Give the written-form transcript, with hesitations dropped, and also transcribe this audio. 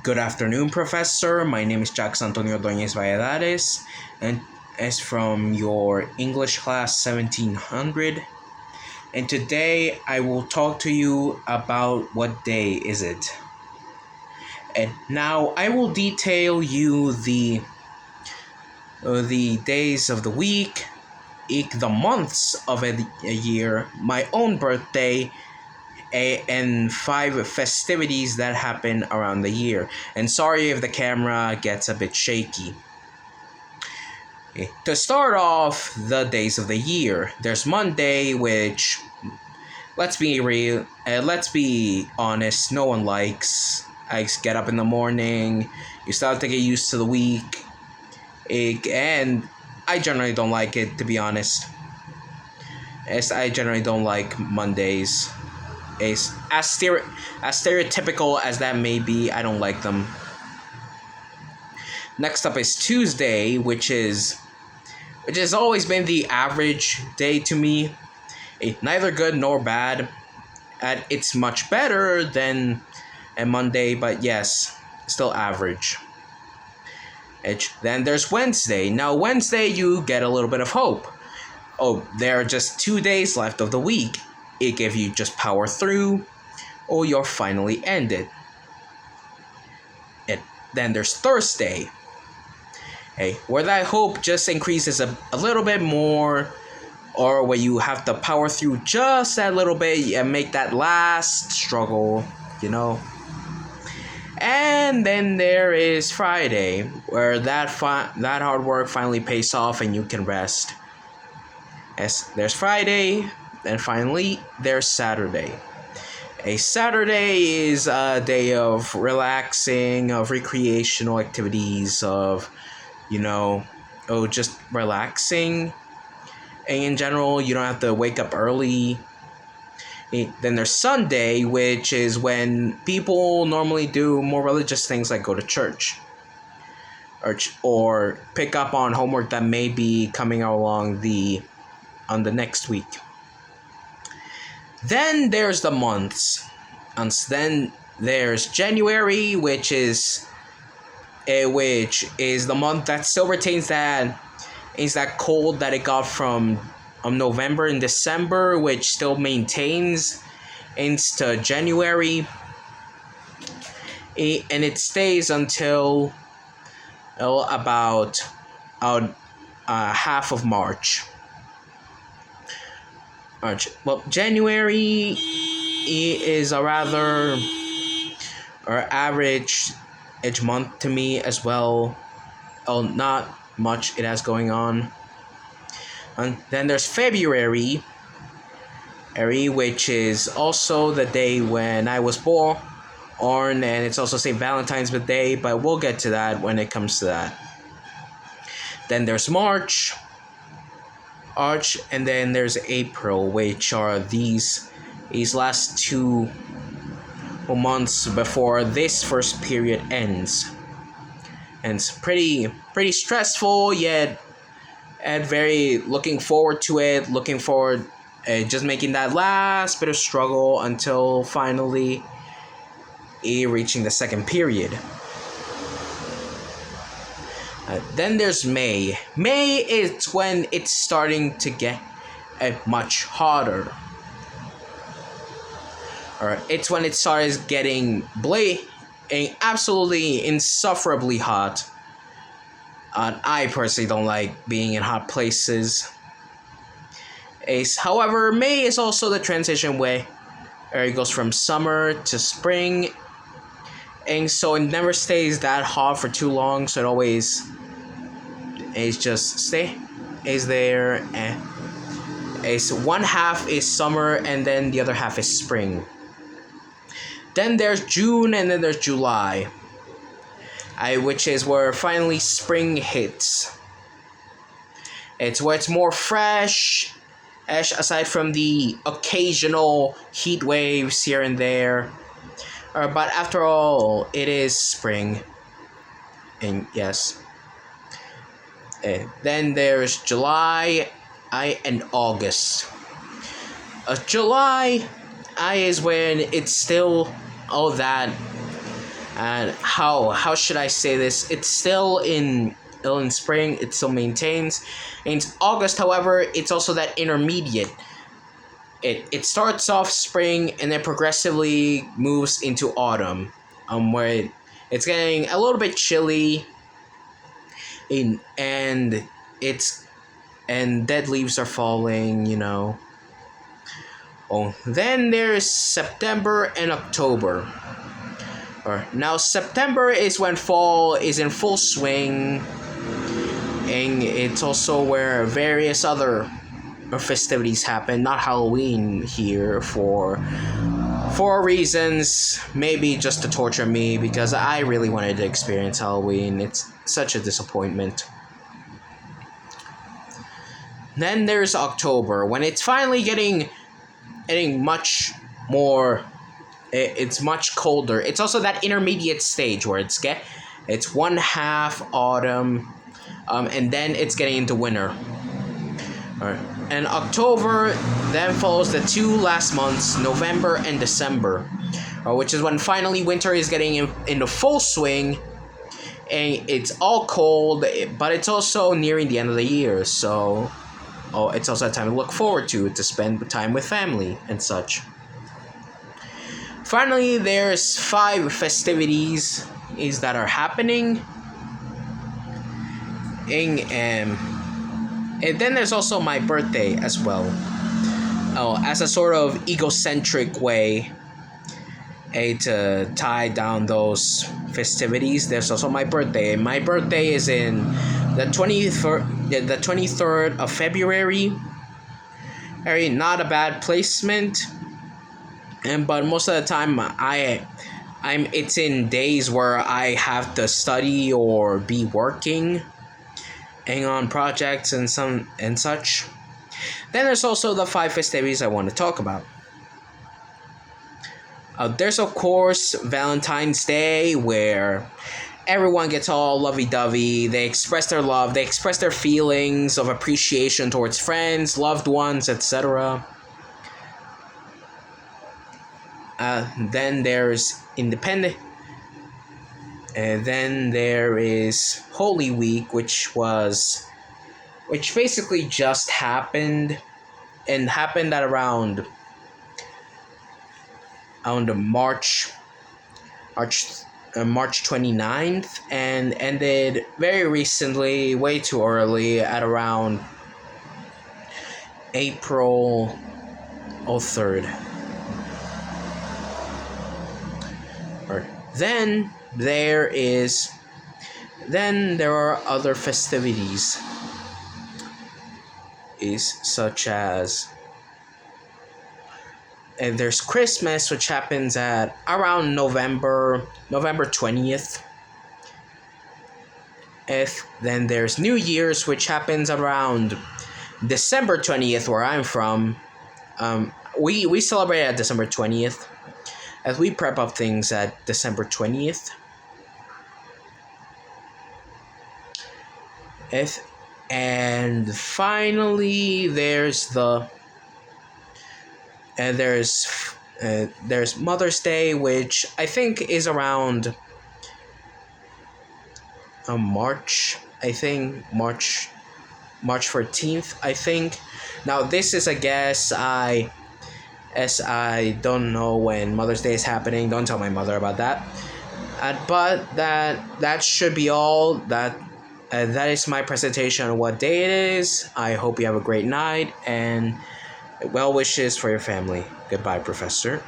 Good afternoon, Professor. My name is Jacques Antonio Doñez Valladares, and is from your English class 1700. And today I will talk to you about what day is it. And now I will detail you the days of the week, the months of a year, my own birthday, and 5 festivities that happen around the year. And sorry if the camera gets a bit shaky. Okay. To start off the days of the year, there's Monday, which, let's be real, let's be honest, no one likes. I get up in the morning, you start to get used to the week, and I generally don't like it, to be honest. As I generally don't like Mondays. As stereotypical as that may be, I don't like them. Next up is Tuesday, which has always been the average day to me. Neither good nor bad. It's much better than a Monday, but yes, still average. Then there's Wednesday. Now Wednesday you get a little bit of hope. Oh, there are just 2 days left of the week. If you just power through, or you'll finally end it. Then there's Thursday, where that hope just increases a little bit more, or where you have to power through just that little bit and make that last struggle, And then there is Friday, where that hard work finally pays off and you can rest. There's Friday. And finally, there's Saturday. A Saturday is a day of relaxing, of recreational activities, of, just relaxing. And in general, you don't have to wake up early. Then there's Sunday, which is when people normally do more religious things like go to church. Or pick up on homework that may be coming along on the next week. Then there's the months. And then there's January, which is the month that still retains that cold that it got from November and December, which still maintains into January. And it stays until about half of March. Well, January is a rather average month to me as well. Not much it has going on. And then there's February, which is also the day when I was born, and it's also St. Valentine's Day, but we'll get to that when it comes to that. Then there's March, and then there's April, which are these last 2 months before this first period ends. And it's pretty stressful, yet and very looking forward to it, just making that last bit of struggle until finally reaching the second period. Then there's May. May is when it's starting to get much hotter. It's when it starts getting absolutely insufferably hot. I personally don't like being in hot places. However, May is also the transition where it goes from summer to spring. And so it never stays that hot for too long, so it always is there, and one half is summer and then the other half is spring. Then there's June and then there's July, which is where finally spring hits. It's where it's more fresh, aside from the occasional heat waves here and there. But after all, it is spring. And yes. Then there's July and August. July is when it's still all that And how should I say this? It's still in spring. It still maintains. In August, however, it's also that intermediate. It starts off spring and then progressively moves into autumn, where it's getting a little bit chilly, and it's and dead leaves are falling. Oh, then there's September and October. Now September is when fall is in full swing, and it's also where various other festivities happen. Not Halloween here for reasons, maybe just to torture me because I really wanted to experience Halloween. It's such a disappointment. Then there's October when it's finally getting much more. It's much colder. It's also that intermediate stage where it's one half autumn, and then it's getting into winter. Alright. And October then follows the two last months, November and December, which is when finally winter is getting into full swing, and it's all cold, but it's also nearing the end of the year, so it's also a time to look forward to spend time with family and such. Finally, there's 5 festivities that are happening. And then there's also my birthday as well. As a sort of egocentric way to tie down those festivities, there's also my birthday. My birthday is in the 23rd of February. Not a bad placement. But most of the time it's in days where I have to study or be working on projects and such. Then there's also the 5 festivities I want to talk about. There's of course Valentine's Day, where everyone gets all lovey-dovey. They express their love, they express their feelings of appreciation towards friends, loved ones, etc. Then there's Independent. And then there is Holy Week, which basically just happened, and happened at around March 29th, and ended very recently, way too early, at around April 3rd. Then there are other festivities, such as there's Christmas, which happens at around November 20th. Then there's New Year's, which happens around December 20th, where I'm from. We celebrate at December 20th. As we prep up things at December 20th. And finally, there's Mother's Day, which I think is around March. I think March 14th. I think. Now this is a guess. As I don't know when Mother's Day is happening. Don't tell my mother about that. But that should be all. That is my presentation on what day it is. I hope you have a great night, and well wishes for your family. Goodbye, Professor.